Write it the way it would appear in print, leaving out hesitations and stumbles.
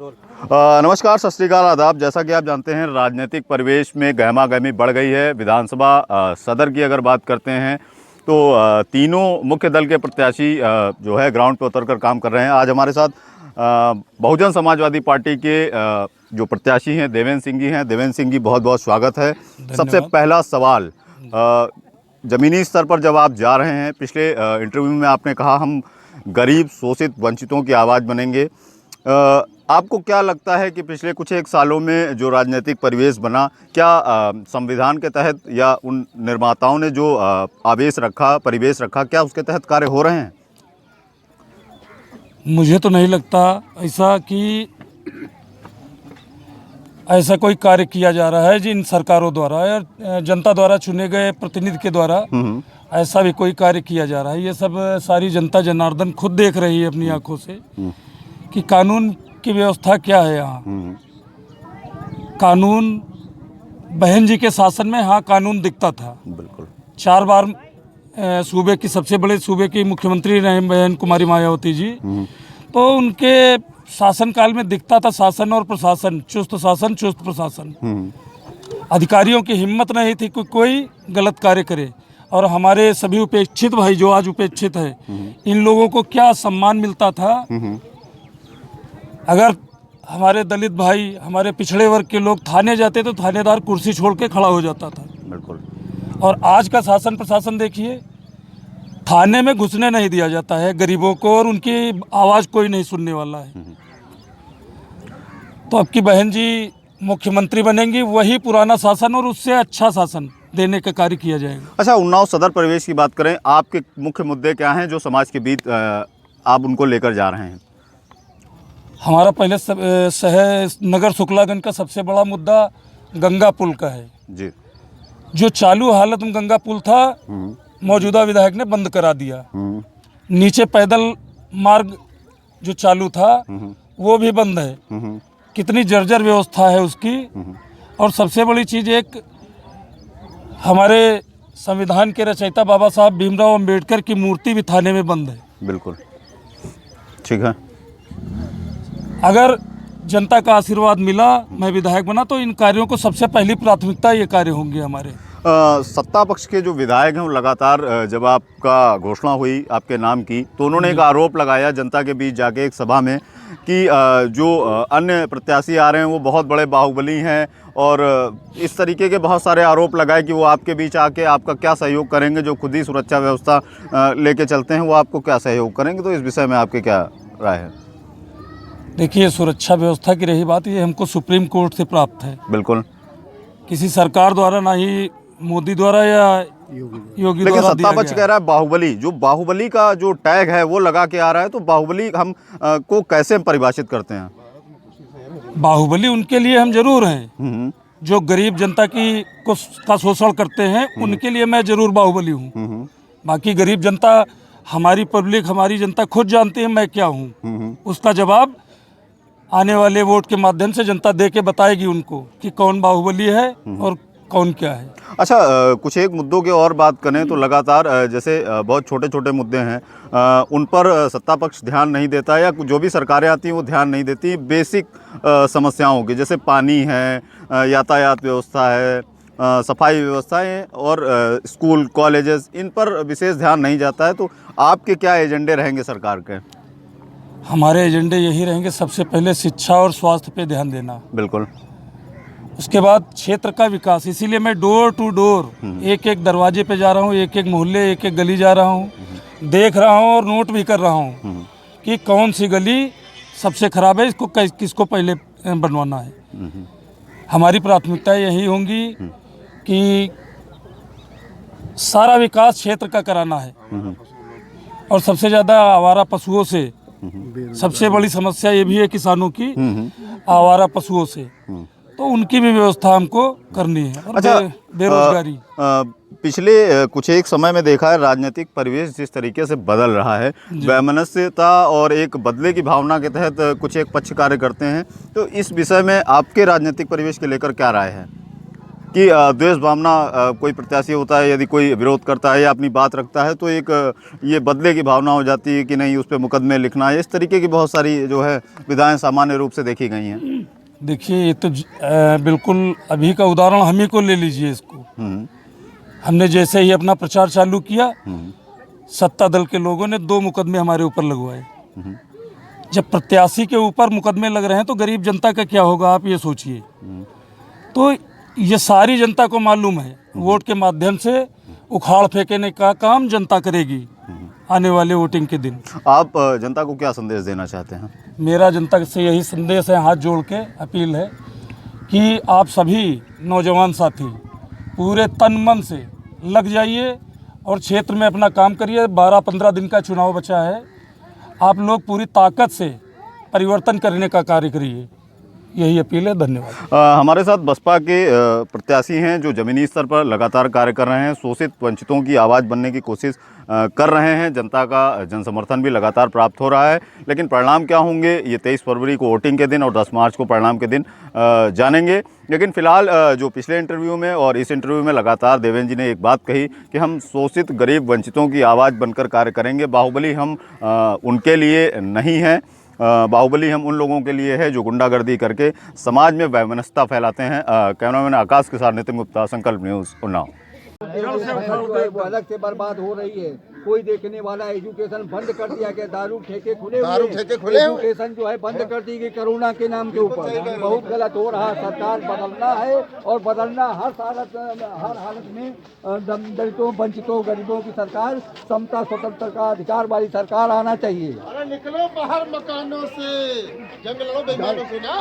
नमस्कार, सत श्री अकाल, आदाब। जैसा कि आप जानते हैं, राजनीतिक परिवेश में गहमा गहमी बढ़ गई है। विधानसभा सदर की अगर बात करते हैं तो तीनों मुख्य दल के प्रत्याशी जो है ग्राउंड पर उतरकर काम कर रहे हैं। आज हमारे साथ बहुजन समाजवादी पार्टी के जो प्रत्याशी हैं देवेंद्र सिंह जी हैं। देवेंद्र सिंह जी, बहुत बहुत स्वागत है। सबसे पहला सवाल, ज़मीनी स्तर पर जब आप जा रहे हैं, पिछले इंटरव्यू में आपने कहा हम गरीब, शोषित, वंचितों की आवाज़ बनेंगे। आपको क्या लगता है कि पिछले कुछ एक सालों में जो राजनीतिक परिवेश बना, क्या संविधान के तहत या उन निर्माताओं ने जो परिवेश रखा, क्या उसके तहत कार्य हो रहे हैं? मुझे तो नहीं लगता ऐसा कि ऐसा कोई कार्य किया जा रहा है जिन सरकारों द्वारा या जनता द्वारा चुने गए प्रतिनिधि के द्वारा ऐसा भी कोई कार्य किया जा रहा है। ये सब सारी जनता जनार्दन खुद देख रही है अपनी आंखों से कि कानून की व्यवस्था क्या है यहाँ। कानून बहन जी के शासन में हाँ कानून दिखता था। बिल्कुल। 4 बार सूबे की सबसे बड़े सूबे की मुख्यमंत्री रहे बहन कुमारी मायावती जी, तो उनके शासनकाल में दिखता था शासन और प्रशासन, चुस्त शासन चुस्त प्रशासन। अधिकारियों की हिम्मत नहीं थी कि कोई गलत कार्य करे। और हमारे सभी उपेक्षित भाई जो आज उपेक्षित है, इन लोगों को क्या सम्मान मिलता था। अगर हमारे दलित भाई, हमारे पिछड़े वर्ग के लोग थाने जाते तो थानेदार कुर्सी छोड़ के खड़ा हो जाता था। बिल्कुल। और आज का शासन प्रशासन देखिए, थाने में घुसने नहीं दिया जाता है गरीबों को, और उनकी आवाज़ कोई नहीं सुनने वाला है। तो अब की बहन जी मुख्यमंत्री बनेंगी, वही पुराना शासन और उससे अच्छा शासन देने का कार्य किया जाएगा। अच्छा, उन्नाव सदर परिवेश की बात करें, आपके मुख्य मुद्दे क्या हैं जो समाज के बीच आप उनको लेकर जा रहे हैं? हमारा पहले शहर नगर शुक्लागंज का सबसे बड़ा मुद्दा गंगा पुल का है जी। जो जो चालू हालत में गंगा पुल था, मौजूदा विधायक ने बंद करा दिया। नीचे पैदल मार्ग जो चालू था वो भी बंद है। कितनी जर्जर व्यवस्था है उसकी। और सबसे बड़ी चीज़, एक हमारे संविधान के रचयिता बाबा साहब भीमराव अंबेडकर की मूर्ति भी थाने में बंद है। बिल्कुल ठीक है। अगर जनता का आशीर्वाद मिला, मैं विधायक बना, तो इन कार्यों को सबसे पहली प्राथमिकता ये कार्य होंगे हमारे। सत्ता पक्ष के जो विधायक हैं वो लगातार जब आपका घोषणा हुई आपके नाम की, तो उन्होंने एक आरोप लगाया जनता के बीच जाके एक सभा में कि जो अन्य प्रत्याशी आ रहे हैं वो बहुत बड़े बाहुबली हैं, और इस तरीके के बहुत सारे आरोप लगाए कि वो आपके बीच आके आपका क्या सहयोग करेंगे। जो खुद ही सुरक्षा व्यवस्था लेके चलते हैं, वो आपको क्या सहयोग करेंगे। तो इस विषय में आपके क्या राय है? देखिए, सुरक्षा व्यवस्था की रही बात, ये हमको सुप्रीम कोर्ट से प्राप्त है। बिल्कुल। किसी सरकार द्वारा, ना ही मोदी द्वारा या योगी लेकिन द्वारा सत्ता दिया पक्ष गया कह रहा है बाहुबली, जो बाहुबली का जो टैग है वो लगा के आ रहा है। तो बाहुबली हम को कैसे परिभाषित करते हैं? बाहुबली उनके लिए हम जरूर हैं जो गरीब जनता का शोषण करते हैं, उनके लिए मैं जरूर बाहुबली हूँ। बाकी गरीब जनता, हमारी पब्लिक, हमारी जनता खुद जानती है मैं क्या हूँ। उसका जवाब आने वाले वोट के माध्यम से जनता दे के बताएगी उनको कि कौन बाहुबली है और कौन क्या है। अच्छा, कुछ एक मुद्दों की और बात करें तो लगातार जैसे बहुत छोटे छोटे मुद्दे हैं, उन पर सत्ता पक्ष ध्यान नहीं देता, या जो भी सरकारें आती हैं वो ध्यान नहीं देती। बेसिक समस्याओं की, जैसे पानी है, यातायात व्यवस्था है, सफाई व्यवस्थाएं और स्कूल कॉलेजेस, इन पर विशेष ध्यान नहीं जाता है। तो आपके क्या एजेंडे रहेंगे सरकार के? हमारे एजेंडे यही रहेंगे, सबसे पहले शिक्षा और स्वास्थ्य पे ध्यान देना। बिल्कुल। उसके बाद क्षेत्र का विकास। इसीलिए मैं डोर टू डोर, एक एक दरवाजे पे जा रहा हूँ, एक एक मोहल्ले, एक एक गली जा रहा हूँ, देख रहा हूँ और नोट भी कर रहा हूँ कि कौन सी गली सबसे खराब है, इसको किसको पहले बनवाना है। हमारी प्राथमिकता यही होंगी कि सारा विकास क्षेत्र का कराना है। और सबसे ज़्यादा आवारा पशुओं से, सबसे बड़ी समस्या ये भी है किसानों की, आवारा पशुओं से, तो उनकी भी व्यवस्था हमको करनी है। और अच्छा, बेरोजगारी पिछले कुछ एक समय में देखा है राजनीतिक परिवेश जिस तरीके से बदल रहा है, वैमनस्यता और एक बदले की भावना के तहत कुछ एक पक्ष कार्य करते हैं। तो इस विषय में आपके राजनीतिक परिवेश के लेकर क्या राय है? कि द्वेष भावना कोई प्रत्याशी होता है, यदि कोई विरोध करता है या अपनी बात रखता है तो एक ये बदले की भावना हो जाती है कि नहीं उस पर मुकदमे लिखना है। इस तरीके की बहुत सारी जो है विधाएं सामान्य रूप से देखी गई हैं। देखिए ये तो बिल्कुल अभी का उदाहरण हम ही को ले लीजिए इसको। हमने जैसे ही अपना प्रचार चालू किया, सत्ता दल के लोगों ने 2 मुकदमे हमारे ऊपर लगवाए। जब प्रत्याशी के ऊपर मुकदमे लग रहे हैं तो गरीब जनता का क्या होगा, आप ये सोचिए। तो ये सारी जनता को मालूम है, वोट के माध्यम से उखाड़ फेंकने का काम जनता करेगी आने वाले वोटिंग के दिन। आप जनता को क्या संदेश देना चाहते हैं? मेरा जनता से यही संदेश है, हाथ जोड़ के अपील है कि आप सभी नौजवान साथी पूरे तन मन से लग जाइए और क्षेत्र में अपना काम करिए। 12-15 दिन का चुनाव बचा है, आप लोग पूरी ताकत से परिवर्तन करने का कार्य करिए, यही अपील है। धन्यवाद। हमारे साथ बसपा के प्रत्याशी हैं जो ज़मीनी स्तर पर लगातार कार्य कर रहे हैं, शोषित वंचितों की आवाज़ बनने की कोशिश कर रहे हैं। जनता का जन समर्थन भी लगातार प्राप्त हो रहा है, लेकिन परिणाम क्या होंगे ये 23 फरवरी को वोटिंग के दिन और 10 मार्च को परिणाम के दिन जानेंगे। लेकिन फिलहाल जो पिछले इंटरव्यू में और इस इंटरव्यू में लगातार देवेंद्र जी ने एक बात कही कि हम शोषित गरीब वंचितों की आवाज़ बनकर कार्य करेंगे। बाहुबली हम उनके लिए नहीं हैं, बाहुबली हम उन लोगों के लिए है जो गुंडागर्दी करके समाज में वैमनस्यता फैलाते हैं। कैमरामैन आकाश के साथ नितिन गुप्ता, संकल्प न्यूज़, उन्नाव। वो अलग से बर्बाद हो रही है, कोई देखने वाला। एजुकेशन बंद कर दिया गया, दारू ठेके खुले हुए, एजुकेशन जो है बंद कर दी गई कोरोना के नाम के ऊपर। बहुत गलत हो रहा। सरकार बदलना है और बदलना हर हालत में। दलितों, वंचितों, गरीबों की सरकार, समता स्वतंत्रता का अधिकार वाली सरकार आना चाहिए। अरे निकलो बाहर मकानों से, जंग लड़ो बेईमानों से ना।